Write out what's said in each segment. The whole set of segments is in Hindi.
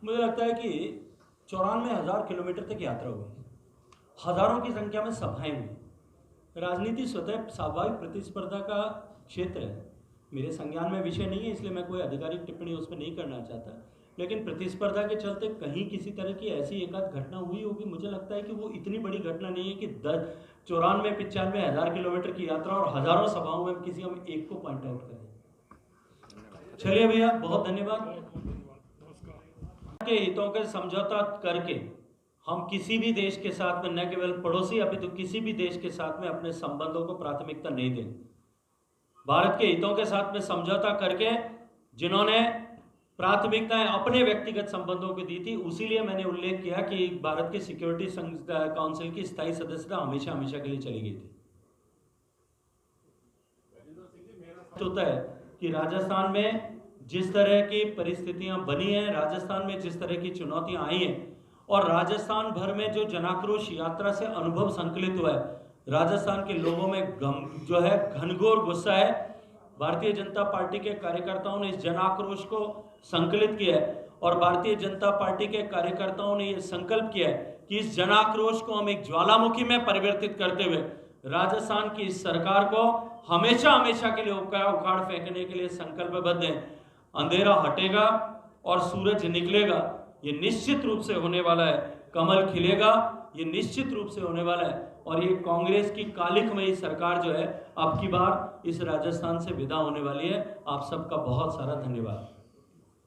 मुझे लगता है कि 94,000 किलोमीटर तक यात्रा हुई, हजारों की संख्या में सभाएं हुई। राजनीति स्वतः स्वाभाविक प्रतिस्पर्धा का क्षेत्र है। मेरे संज्ञान में विषय नहीं है, इसलिए मैं कोई आधिकारिक टिप्पणी उसमें नहीं करना चाहता, लेकिन प्रतिस्पर्धा के चलते कहीं किसी तरह की ऐसी एकाध घटना हुई होगी। मुझे लगता है कि वो इतनी बड़ी घटना नहीं है कि 94-95,000 किलोमीटर की यात्रा और हजारों सभाओं में किसी हम एक को पॉइंट आउट करें। चलिए भैया, बहुत धन्यवाद। के हितों के समझौता करके हम किसी भी देश के साथ में, न केवल पड़ोसी अपितु किसी भी देश के साथ में अपने संबंधों को प्राथमिकता नहीं देंगे। भारत के हितों के साथ में समझौता करके जिन्होंने प्राथमिकताएं अपने व्यक्तिगत संबंधों को दी थी, उसीलिए मैंने उल्लेख किया कि भारत के सिक्योरिटी काउंसिल की स्थायी सदस्यता हमेशा हमेशा के लिए चली गई थी। होता है कि राजस्थान में जिस तरह की परिस्थितियां बनी हैं, राजस्थान में जिस तरह की चुनौतियां आई हैं, और राजस्थान भर में जो जनाक्रोश यात्रा से अनुभव संकलित हुआ है, राजस्थान के लोगों में जो है घनघोर गुस्सा है। भारतीय जनता पार्टी के कार्यकर्ताओं ने इस जनाक्रोश को संकलित किया है और भारतीय जनता पार्टी के कार्यकर्ताओं ने यह संकल्प किया है कि इस जनाक्रोश को हम एक ज्वालामुखी में परिवर्तित करते हुए राजस्थान की इस सरकार को हमेशा हमेशा के लिए उखाड़ फेंकने के लिए संकल्पबद्ध हैं। अंधेरा हटेगा और सूरज निकलेगा, ये निश्चित रूप से होने वाला है। कमल खिलेगा, ये निश्चित रूप से होने वाला है। और ये कांग्रेस की कालिखमयी सरकार जो है अब की बार इस राजस्थान से विदा होने वाली है। आप सबका बहुत सारा धन्यवाद।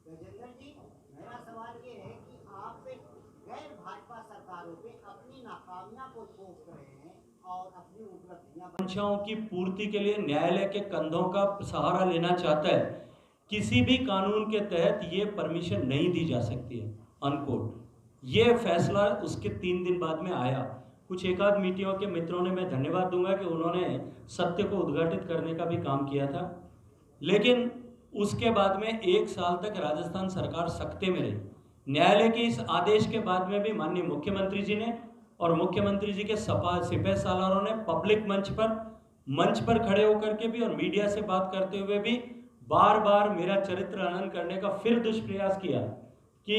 गजेंद्र जी, मेरा सवाल ये है कि आप गैर भाजपा सरकारों पे अपनी नाकामियां को थोप रहे हैं और अपनी उपलब्धियां, आकांक्षाओं की पूर्ति के लिए न्यायालय के कंधों का सहारा लेना चाहता है। किसी भी कानून के तहत ये परमिशन नहीं दी जा सकती है, अनकोट। ये फैसला उसके 3 दिन बाद में आया। कुछ एक आध मीडिया के मित्रों ने, मैं धन्यवाद दूंगा कि उन्होंने सत्य को उद्घाटित करने का भी काम किया था, लेकिन उसके बाद में 1 साल तक राजस्थान सरकार सख्ते में रही। न्यायालय के इस आदेश के बाद में भी माननीय मुख्यमंत्री जी ने और मुख्यमंत्री जी के सिपह सालारों ने पब्लिक मंच पर खड़े होकर के भी और मीडिया से बात करते हुए भी बार बार मेरा चरित्र हनन करने का फिर दुष्प्रयास किया कि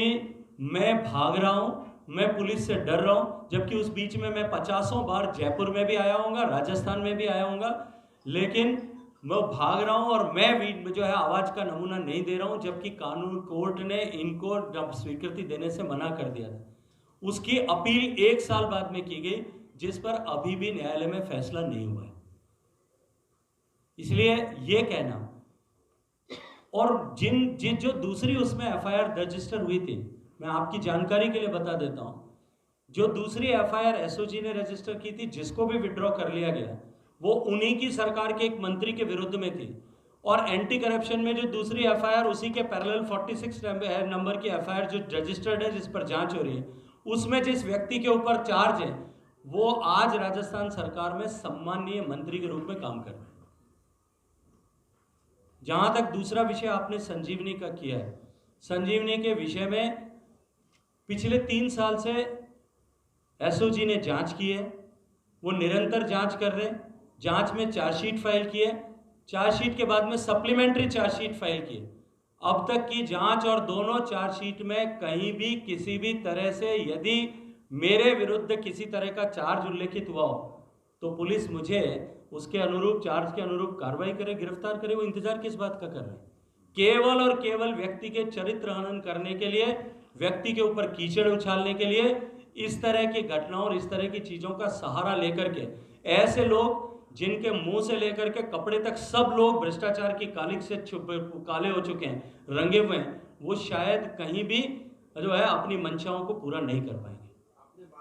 मैं भाग रहा हूं, मैं पुलिस से डर रहा हूं। जबकि उस बीच में मैं 50 बार जयपुर में भी आया हूँगा, राजस्थान में भी आया हूँगा, लेकिन मैं भाग रहा हूं और मैं जो है आवाज का नमूना नहीं दे रहा हूं, जबकि कानून कोर्ट ने इनको स्वीकृति देने से मना कर दिया था। उसकी अपील 1 साल बाद में की गई, जिस पर अभी भी न्यायालय में फैसला नहीं हुआ है। इसलिए ये कहना, और जो दूसरी उसमें एफआईआर रजिस्टर हुई थी, मैं आपकी जानकारी के लिए बता देता हूं, जो दूसरी एफआईआर एसओजी ने रजिस्टर की थी, जिसको भी विड्रॉ कर लिया गया, वो उन्हीं की सरकार के एक मंत्री के विरुद्ध में थी। और एंटी करप्शन में जो दूसरी एफआईआर, उसी के पैरेलल 46 नंबर की एफआईआर जो रजिस्टर्ड है, जिस पर जांच हो रही है, उसमें जिस व्यक्ति के ऊपर चार्ज है, वो आज राजस्थान सरकार में सम्माननीय मंत्री के रूप में काम कर रहे हैं। जहां तक दूसरा विषय आपने संजीवनी का किया है, संजीवनी के विषय में पिछले 3 साल से एसओजी ने जांच की है, वो निरंतर जांच कर रहे हैं। जांच में चार्जशीट फाइल की है, चार्जशीट के बाद में सप्लीमेंट्री चार्जशीट फाइल की है। अब तक की जांच और दोनों चार्जशीट में कहीं भी किसी भी तरह से यदि मेरे विरुद्ध किसी तरह का चार्ज उल्लेखित हुआ हो तो पुलिस मुझे उसके अनुरूप, चार्ज के अनुरूप कार्रवाई करे, गिरफ्तार करे। वो इंतजार किस बात का कर रहे हैं? केवल और केवल व्यक्ति के चरित्र हनन करने के लिए, व्यक्ति के ऊपर कीचड़ उछालने के लिए, इस तरह की घटनाओं और इस तरह की चीजों का सहारा लेकर के ऐसे लोग जिनके मुंह से लेकर के कपड़े तक सब लोग भ्रष्टाचार की कालिख से काले हो चुके हैं, रंगे हुए हैं, वो शायद कहीं भी जो है अपनी मंशाओं को पूरा नहीं कर पाएंगे।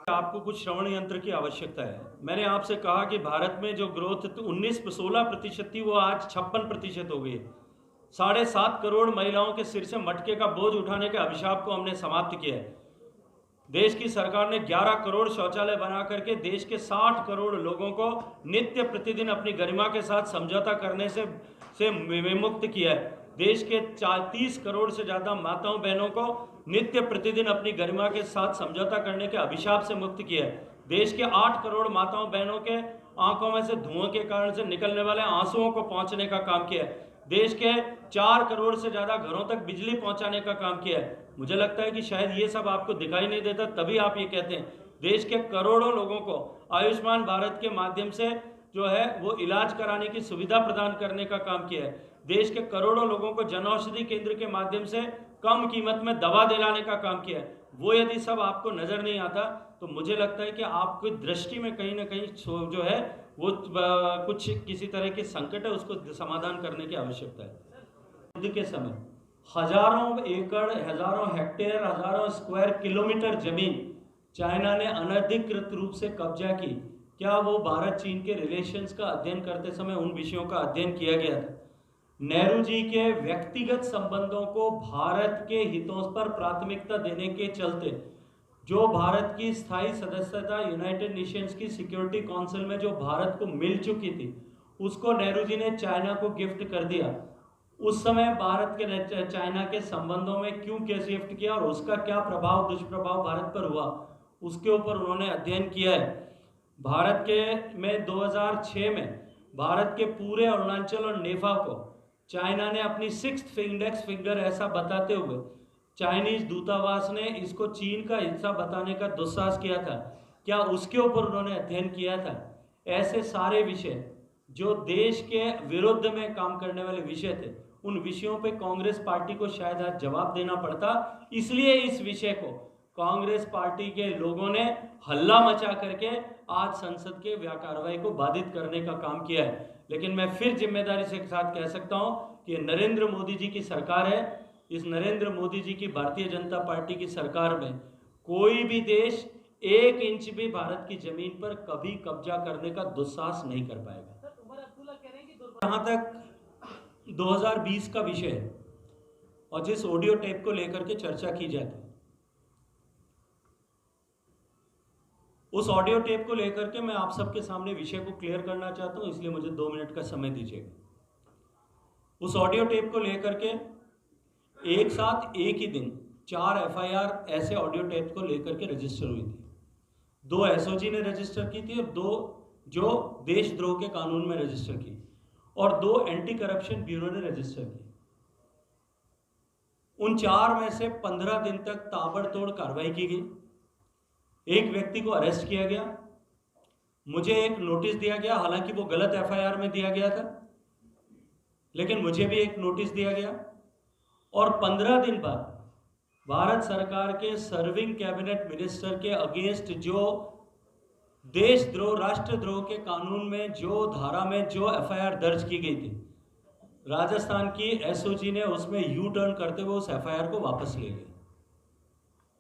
आपको कुछ श्रवण यंत्र की आवश्यकता है। मैंने आपसे कहा कि भारत में जो ग्रोथ 16% थी, वो आज 56% हो गई है। 7.5 करोड़ महिलाओं के सिर से मटके का बोझ उठाने के अभिशाप को हमने समाप्त किया है। देश की सरकार ने 11 करोड़ शौचालय बना करके देश के 60 करोड़ लोगों को नित्य प्रतिदिन अपनी गरिमा के साथ समझौता करने से विमुक्त किया है। देश के 30 करोड़ से ज़्यादा माताओं बहनों को नित्य प्रतिदिन अपनी गरिमा के साथ समझौता करने के अभिशाप से मुक्त किया है। देश के 8 करोड़ माताओं बहनों के आंखों में से धुआं के कारण से निकलने वाले आंसुओं को पहुंचने का काम किया है। देश के 4 करोड़ से ज़्यादा घरों तक बिजली पहुंचाने का काम किया है। मुझे लगता है कि शायद ये सब आपको दिखाई नहीं देता, तभी आप ये कहते हैं। देश के करोड़ों लोगों को आयुष्मान भारत के माध्यम से जो है वो इलाज कराने की सुविधा प्रदान करने का काम किया है। देश के करोड़ों लोगों को जनऔषधि केंद्र के माध्यम से कम कीमत में दवा दिलाने का काम किया है। वो यदि सब आपको नजर नहीं आता तो मुझे लगता है कि आपकी दृष्टि में कहीं ना कहीं जो है वो कुछ किसी तरह के संकट है, उसको समाधान करने की आवश्यकता है। युद्ध के समय हजारों एकड़, हजारों हेक्टेयर, हजारों स्क्वायर किलोमीटर जमीन चाइना ने अनधिकृत रूप से कब्जा की। क्या वो भारत चीन के रिलेशंस का अध्ययन करते समय उन विषयों का अध्ययन किया गया था? नेहरू जी के व्यक्तिगत संबंधों को भारत के हितों पर प्राथमिकता देने के चलते जो भारत की स्थायी सदस्यता यूनाइटेड नेशंस की सिक्योरिटी काउंसिल में जो भारत को मिल चुकी थी, उसको नेहरू जी ने चाइना को गिफ्ट कर दिया। उस समय भारत के चाइना के संबंधों में क्यों कैसे गिफ्ट किया और उसका क्या प्रभाव दुष्प्रभाव भारत पर हुआ, उसके ऊपर उन्होंने अध्ययन किया है। भारत के में 2006 में भारत के पूरे अरुणाचल और नेफा को चाइना ने अपनी 6th इंडेक्स फिंगर ऐसा बताते हुए चाइनीज दूतावास ने इसको चीन का हिस्सा बताने का दुस्साहस किया था। क्या उसके ऊपर उन्होंने अध्ययन किया था? ऐसे सारे विषय जो देश के विरुद्ध में काम करने वाले विषय थे, उन विषयों पे कांग्रेस पार्टी को शायद आज जवाब देना पड़ता। इसलिए इस विषय को कांग्रेस पार्टी के लोगों ने हल्ला मचा करके आज संसद के कार्रवाई को बाधित करने का काम किया है। लेकिन मैं फिर जिम्मेदारी से साथ कह सकता हूं कि नरेंद्र मोदी जी की सरकार है। इस नरेंद्र मोदी जी की भारतीय जनता पार्टी की सरकार में कोई भी देश 1 इंच भी भारत की जमीन पर कभी कब्जा करने का दुस्साहस नहीं कर पाएगा। जहां तक 2020 का विषय है और जिस ऑडियो टेप को लेकर के चर्चा की जाती है, उस ऑडियो टेप को लेकर के मैं आप सबके सामने विषय को क्लियर करना चाहता हूं, इसलिए मुझे 2 मिनट का समय दीजिएगा। उस ऑडियो टेप को लेकर के एक साथ एक ही दिन 4 FIR ऐसे ऑडियो टेप को लेकर के रजिस्टर हुई थी। 2 SOG ने रजिस्टर की थी और 2 जो देशद्रोह के कानून में रजिस्टर की, और 2 एंटी करप्शन ब्यूरो ने रजिस्टर की। उन 4 में से 15 दिन तक ताबड़तोड़ कार्रवाई की गई। एक व्यक्ति को अरेस्ट किया गया, मुझे एक नोटिस दिया गया, हालांकि वो गलत FIR में दिया गया था, लेकिन मुझे भी एक नोटिस दिया गया। और 15 दिन बाद भारत सरकार के सर्विंग कैबिनेट मिनिस्टर के अगेंस्ट जो देशद्रोह, राष्ट्रद्रोह के कानून में जो धारा में जो FIR दर्ज की गई थी, राजस्थान की SOG ने उसमें यू टर्न करते हुए उस FIR को वापस ले लिया।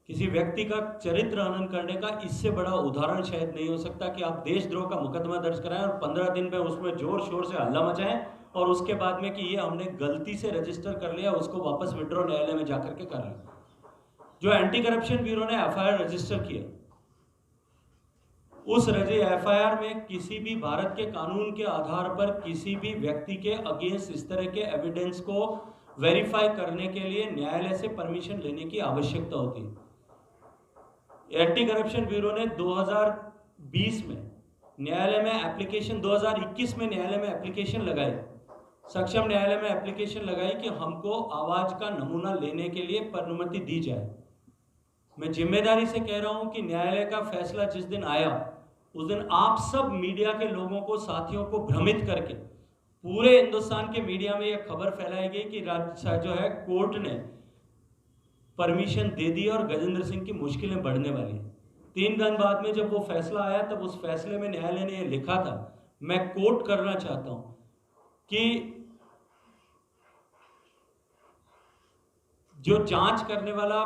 किसी व्यक्ति का चरित्र हनन करने का इससे बड़ा उदाहरण शायद नहीं हो सकता कि आप देशद्रोह का मुकदमा दर्ज कराएं और 15 दिन में उसमें जोर शोर से हल्ला मचाएं और उसके बाद में कि ये हमने गलती से रजिस्टर कर लिया, उसको वापस विड्रॉ न्यायालय में जाकर के कर लिया। जो एंटी करप्शन ब्यूरो ने FIR रजिस्टर किया, उस FIR में किसी भी भारत के कानून के आधार पर किसी भी व्यक्ति के अगेंस्ट इस तरह के एविडेंस को वेरीफाई करने के लिए न्यायालय से परमिशन लेने की आवश्यकता होती है। एंटी करप्शन ब्यूरो ने 2020 में न्यायालय में एप्लीकेशन, 2021 में न्यायालय में एप्लीकेशन लगाई, सक्षम न्यायालय में एप्लीकेशन लगाई कि हमको आवाज का नमूना लेने के लिए अनुमति दी जाए। मैं जिम्मेदारी से कह रहा हूं कि न्यायालय का फैसला जिस दिन आया, उस दिन आप सब मीडिया के लोगों को, साथियों को भ्रमित करके पूरे हिंदुस्तान के मीडिया में यह खबर फैलाई गई कि राज्य जो है कोर्ट ने परमिशन दे दी और गजेंद्र सिंह की मुश्किलें बढ़ने वाली। 3 दिन बाद में जब वो फैसला आया, तब उस फैसले में न्यायालय ने यह लिखा था, मैं कोट करना चाहता हूं कि जो जांच करने वाला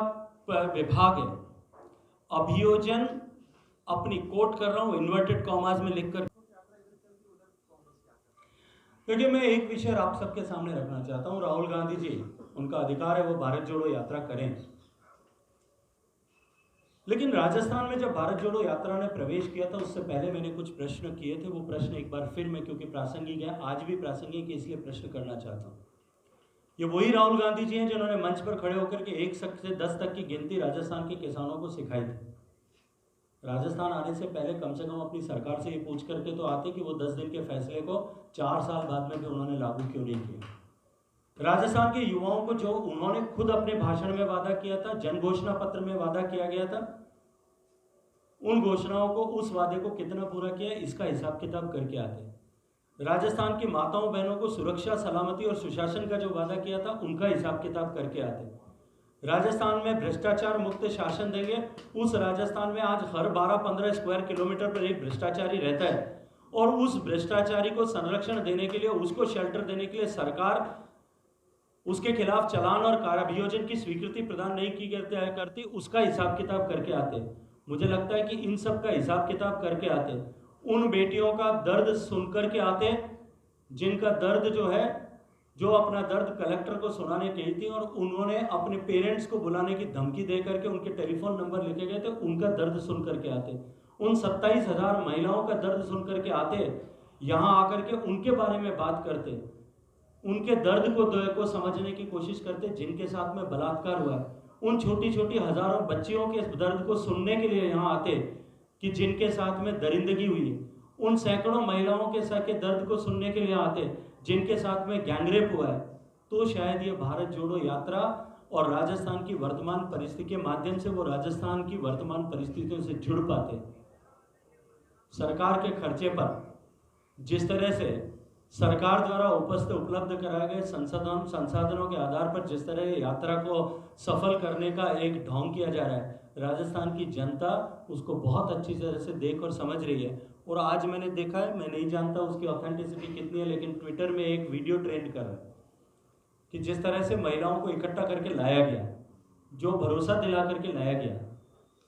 विभाग है, अभियोजन अपनी, कोट कर रहा हूं इन्वर्टेड कॉमास में लिखकर, क्योंकि मैं एक विषय आप सबके सामने रखना चाहता हूं। राहुल गांधी जी, उनका अधिकार है वो भारत जोड़ो यात्रा करें, लेकिन राजस्थान में जब भारत जोड़ो यात्रा ने प्रवेश किया था, उससे पहले मैंने कुछ प्रश्न किए थे। वो प्रश्न एक बार फिर मैं, क्योंकि प्रासंगिक है, आज भी प्रासंगिक है, इसलिए प्रश्न करना चाहता हूं। ये वही राहुल गांधी जी हैं जिन्होंने मंच पर खड़े होकर के 1 से 10 तक की गिनती राजस्थान के किसानों को सिखाई थी। राजस्थान आने से पहले कम से कम अपनी सरकार से ये पूछ करके तो आते कि वो 10 दिन के फैसले को 4 साल बाद में भी उन्होंने लागू क्यों नहीं किया। राजस्थान के युवाओं को जो उन्होंने खुद अपने भाषण में वादा किया था, जन घोषणा पत्र में वादा किया गया था, उन घोषणाओं को, उस वादे को कितना पूरा किया, इसका हिसाब किताब करके आते हैं। राजस्थान की माताओं बहनों को सुरक्षा, सलामती और सुशासन का जो वादा किया था, उनका हिसाब किताब करके आते हैं। राजस्थान में भ्रष्टाचार मुक्त शासन देंगे। उस राजस्थान में आज हर 12-15 स्क्वायर किलोमीटर पर एक भ्रष्टाचारी रहता है, और उस भ्रष्टाचारी को संरक्षण देने के लिए, उसको शेल्टर देने के लिए सरकार उसके खिलाफ चालान और कार्याभियोजन की स्वीकृति प्रदान नहीं की करती, उसका हिसाब किताब करके आते हैं। मुझे लगता है कि इन सब का हिसाब किताब करके आते हैं, उन बेटियों का दर्द सुन करके आते हैं, जिनका दर्द जो है, जो अपना दर्द कलेक्टर को सुनाने गई थी और उन्होंने अपने पेरेंट्स को बुलाने की धमकी दे करके उनके टेलीफोन नंबर लिखे गए थे, उनका दर्द सुन करके आते। उन 27,000 महिलाओं का दर्द सुन करके आते, यहाँ आकर के उनके बारे में बात करते, उनके दर्द को समझने की कोशिश करते जिनके साथ में बलात्कार हुआ है। उन छोटी छोटी हजारों बच्चियों के दर्द को सुनने के लिए यहाँ आते कि जिनके साथ में दरिंदगी हुई है। उन सैकड़ों महिलाओं के साथ के दर्द को सुनने के लिए आते जिनके साथ में गैंगरेप हुआ है। तो शायद ये भारत जोड़ो यात्रा और राजस्थान की वर्तमान परिस्थिति के माध्यम से वो राजस्थान की वर्तमान परिस्थितियों से जुड़ पाते। सरकार के खर्चे पर जिस तरह से सरकार द्वारा उपलब्ध कराए गए संसाधनों के आधार पर जिस तरह यात्रा को सफल करने का एक ढोंग किया जा रहा है, राजस्थान की जनता उसको बहुत अच्छी तरह से देख और समझ रही है। और आज मैंने देखा है, मैं नहीं जानता उसकी ऑथेंटिसिटी कितनी है, लेकिन ट्विटर में एक वीडियो ट्रेंड कर रहा है कि जिस तरह से महिलाओं को इकट्ठा करके लाया गया, जो भरोसा दिला करके लाया गया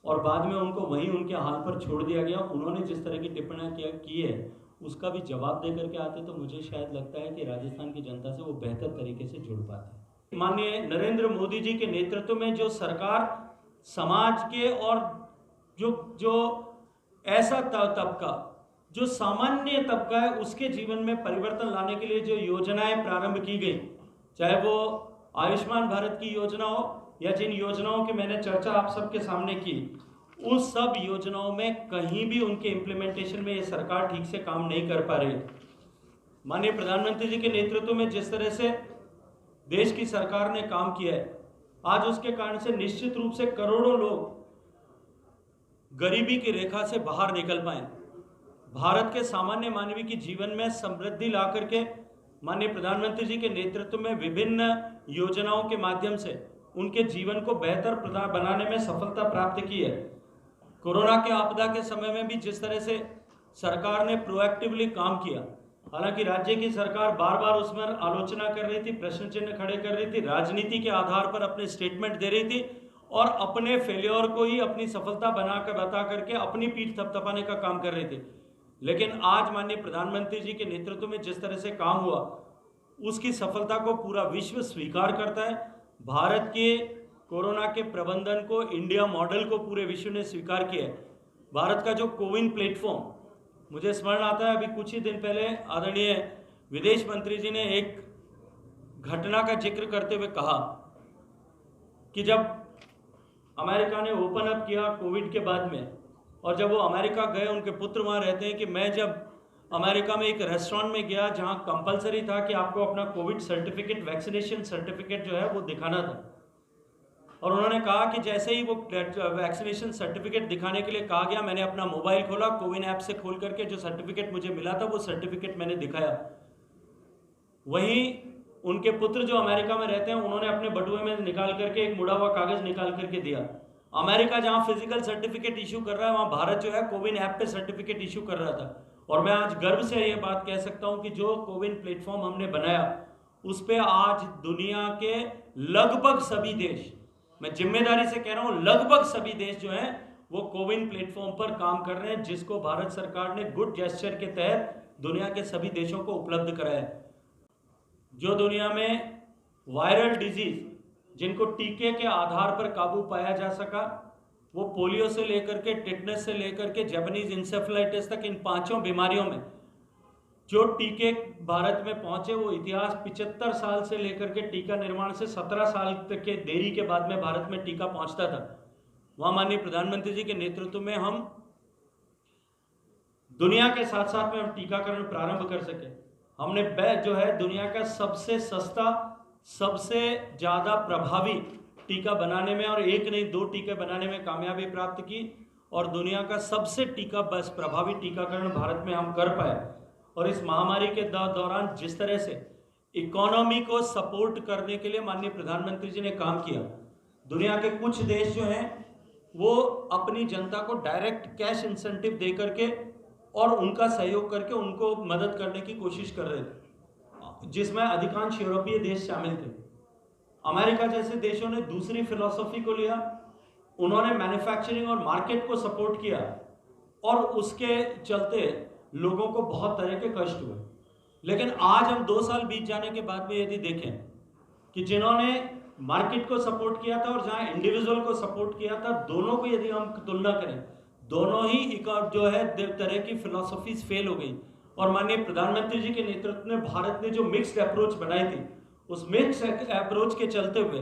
और बाद में उनको वहीं उनके हाल पर छोड़ दिया गया, उन्होंने जिस तरह की टिप्पणियाँ की है उसका भी जवाब दे करके आते, तो मुझे शायद लगता है कि राजस्थान की जनता से वो बेहतर तरीके से जुड़ पाते। माननीय नरेंद्र मोदी जी के नेतृत्व में जो सरकार समाज के और जो ऐसा तबका, जो सामान्य तबका है, उसके जीवन में परिवर्तन लाने के लिए जो योजनाएं प्रारंभ की गई, चाहे वो आयुष्मान भारत की योजना हो या जिन योजनाओं की मैंने चर्चा आप सबके सामने की, उस सब योजनाओं में कहीं भी उनके इम्प्लीमेंटेशन में ये सरकार ठीक से काम नहीं कर पा रही। माननीय प्रधानमंत्री जी के नेतृत्व में जिस तरह से देश की सरकार ने काम किया है, आज उसके कारण से निश्चित रूप से करोड़ों लोग गरीबी की रेखा से बाहर निकल पाए। भारत के सामान्य मानवीय की जीवन में समृद्धि ला करके माननीय प्रधानमंत्री जी के नेतृत्व में विभिन्न योजनाओं के माध्यम से उनके जीवन को बेहतर बनाने में सफलता प्राप्त की है। कोरोना के आपदा के समय में भी जिस तरह से सरकार ने प्रोएक्टिवली काम किया, हालांकि राज्य की सरकार बार बार उसमें आलोचना कर रही थी, प्रश्न चिन्ह खड़े कर रही थी, राजनीति के आधार पर अपने स्टेटमेंट दे रही थी और अपने फेलियर को ही अपनी सफलता बता करके अपनी पीठ थपथपाने का काम कर रही थी। लेकिन आज माननीय प्रधानमंत्री जी के नेतृत्व में जिस तरह से काम हुआ, उसकी सफलता को पूरा विश्व स्वीकार करता है। भारत के कोरोना के प्रबंधन को, इंडिया मॉडल को पूरे विश्व ने स्वीकार किया है। भारत का जो कोविन प्लेटफॉर्म, मुझे स्मरण आता है अभी कुछ ही दिन पहले आदरणीय विदेश मंत्री जी ने एक घटना का जिक्र करते हुए कहा कि जब अमेरिका ने ओपन अप किया कोविड के बाद में, और जब वो अमेरिका गए, उनके पुत्र वहाँ रहते हैं, कि मैं जब अमेरिका में एक रेस्टोरेंट में गया जहाँ कंपलसरी था कि आपको अपना कोविड सर्टिफिकेट, वैक्सीनेशन सर्टिफिकेट जो है वो दिखाना था, और उन्होंने कहा कि जैसे ही वो वैक्सीनेशन सर्टिफिकेट दिखाने के लिए कहा गया, मैंने अपना मोबाइल खोला, कोविन ऐप से खोल करके जो सर्टिफिकेट मुझे मिला था वो सर्टिफिकेट मैंने दिखाया। वहीं उनके पुत्र जो अमेरिका में रहते हैं, उन्होंने अपने बटुए में निकाल करके एक मुड़ा हुआ कागज निकाल करके दिया। अमेरिका जहां फिजिकल सर्टिफिकेट इशू कर रहा है, वहां भारत जो है कोविन ऐप पे सर्टिफिकेट इशू कर रहा था। और मैं आज गर्व से ये बात कह सकता हूं कि जो कोविन प्लेटफॉर्म हमने बनाया, उस पर आज दुनिया के लगभग सभी देश, मैं जिम्मेदारी से कह रहा हूं लगभग सभी देश जो हैं वो कोविन प्लेटफॉर्म पर काम कर रहे हैं, जिसको भारत सरकार ने गुड जेस्चर के तहत दुनिया के सभी देशों को उपलब्ध कराया है। जो दुनिया में वायरल डिजीज जिनको टीके के आधार पर काबू पाया जा सका, वो पोलियो से लेकर के टिटनेस से लेकर के जापानीज इंसेफ्लाइटिस तक, इन 5 बीमारियों में जो टीके भारत में पहुंचे, वो इतिहास 75 साल से लेकर के टीका निर्माण से 17 साल तक के देरी के बाद में भारत में टीका पहुंचता था। वहां माननीय प्रधानमंत्री जी के नेतृत्व में हम दुनिया के साथ साथ में हम टीकाकरण प्रारंभ कर सके। हमने जो है दुनिया का सबसे सस्ता सबसे ज़्यादा प्रभावी टीका बनाने में, और एक नहीं 2 टीके बनाने में कामयाबी प्राप्त की, और दुनिया का सबसे प्रभावी टीकाकरण भारत में हम कर पाए। और इस महामारी के दौरान जिस तरह से इकोनॉमी को सपोर्ट करने के लिए माननीय प्रधानमंत्री जी ने काम किया, दुनिया के कुछ देश जो हैं वो अपनी जनता को डायरेक्ट कैश इंसेंटिव दे करके और उनका सहयोग करके उनको मदद करने की कोशिश कर रहे थे, जिसमें अधिकांश यूरोपीय देश शामिल थे। अमेरिका जैसे देशों ने दूसरी फिलॉसफी को लिया, उन्होंने मैन्युफैक्चरिंग और मार्केट को सपोर्ट किया, और उसके चलते लोगों को बहुत तरह के कष्ट हुए। लेकिन आज हम 2 साल बीत जाने के बाद में यदि देखें कि जिन्होंने मार्केट को सपोर्ट किया था और जहां इंडिविजुअल को सपोर्ट किया था, दोनों को यदि हम तुलना करें, दोनों ही जो है तरह की फिलॉसफीज फेल हो गई। और माननीय प्रधानमंत्री जी के नेतृत्व में भारत ने जो मिक्स्ड अप्रोच बनाई थी, उस मिक्स्ड अप्रोच के चलते हुए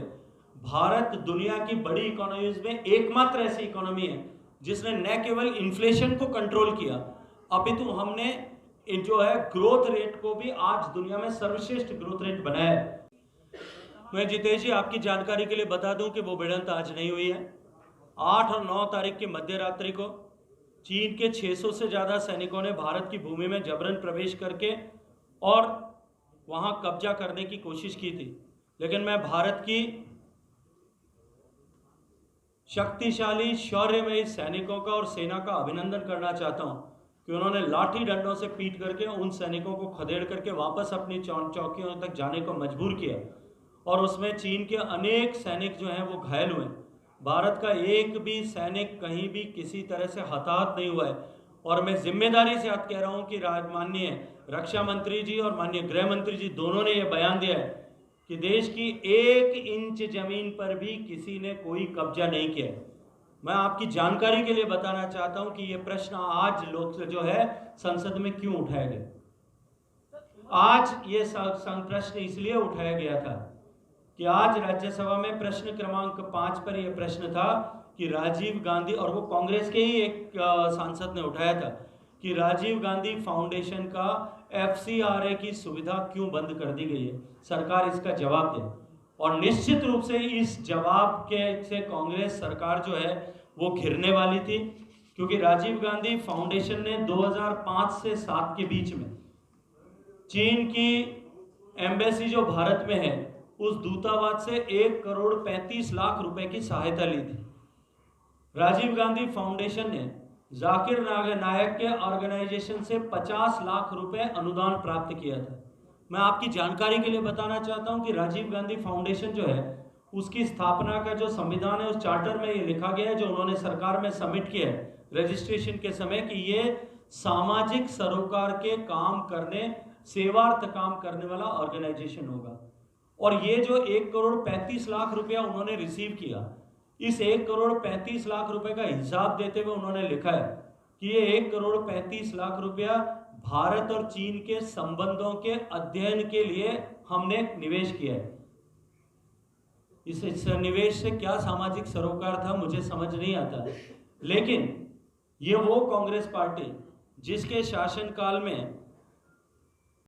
भारत दुनिया की बड़ी इकोनॉमीज में एकमात्र ऐसी इकोनॉमी है जिसने न केवल इन्फ्लेशन को कंट्रोल किया, अपितु हमने जो है ग्रोथ रेट को भी आज दुनिया में सर्वश्रेष्ठ ग्रोथ रेट बनाया है। मैं जितेश जी आपकी जानकारी के लिए बता दूं कि वो भिड़ंत आज नहीं हुई है। 8 और 9 तारीख की मध्य रात्रि को चीन के 600 से ज़्यादा सैनिकों ने भारत की भूमि में जबरन प्रवेश करके और वहां कब्जा करने की कोशिश की थी। लेकिन मैं भारत की शक्तिशाली शौर्यमयी सैनिकों का और सेना का अभिनंदन करना चाहता हूं कि उन्होंने लाठी डंडों से पीट करके उन सैनिकों को खदेड़ करके वापस अपनी चौकियों तक जाने को मजबूर किया, और उसमें चीन के अनेक सैनिक जो हैं वो घायल हुए। भारत का एक भी सैनिक कहीं भी किसी तरह से हताहत नहीं हुआ है। और मैं जिम्मेदारी से आप कह रहा हूं कि माननीय रक्षा मंत्री जी और माननीय गृह मंत्री जी दोनों ने ये बयान दिया है कि देश की 1 इंच जमीन पर भी किसी ने कोई कब्जा नहीं किया है। मैं आपकी जानकारी के लिए बताना चाहता हूं कि ये प्रश्न आज लोग जो है संसद में क्यों उठाया गया। आज ये प्रश्न इसलिए उठाया गया था कि आज राज्यसभा में प्रश्न क्रमांक 5 पर यह प्रश्न था कि राजीव गांधी, और वो कांग्रेस के ही एक सांसद ने उठाया था कि राजीव गांधी फाउंडेशन का FCRA की सुविधा क्यों बंद कर दी गई है, सरकार इसका जवाब दे। और निश्चित रूप से इस जवाब से कांग्रेस सरकार जो है वो घिरने वाली थी, क्योंकि राजीव गांधी फाउंडेशन ने 2005 से 7 के बीच में चीन की एम्बेसी जो भारत में है उस दूतावास से 1 करोड़ 35 लाख रुपए की सहायता ली थी। राजीव गांधी फाउंडेशन ने जाकिर नायक के ऑर्गेनाइजेशन से 50 लाख रुपए अनुदान प्राप्त किया था। मैं आपकी जानकारी के लिए बताना चाहता हूं कि राजीव गांधी फाउंडेशन जो है उसकी स्थापना का जो संविधान है उस चार्टर में ये लिखा गया है, जो उन्होंने सरकार में सबमिट किया है रजिस्ट्रेशन के समय, कि ये सामाजिक सरोकार के काम करने, सेवार्थ काम करने वाला ऑर्गेनाइजेशन होगा। और ये जो 1 करोड़ 35 लाख रुपया उन्होंने रिसीव किया, इस 1 करोड़ 35 लाख रुपए का हिसाब देते हुए उन्होंने लिखा है कि ये 1 करोड़ 35 लाख रुपया भारत और चीन के संबंधों के अध्ययन के लिए हमने निवेश किया है। इस निवेश से क्या सामाजिक सरोकार था मुझे समझ नहीं आता, लेकिन ये वो कांग्रेस पार्टी जिसके शासनकाल में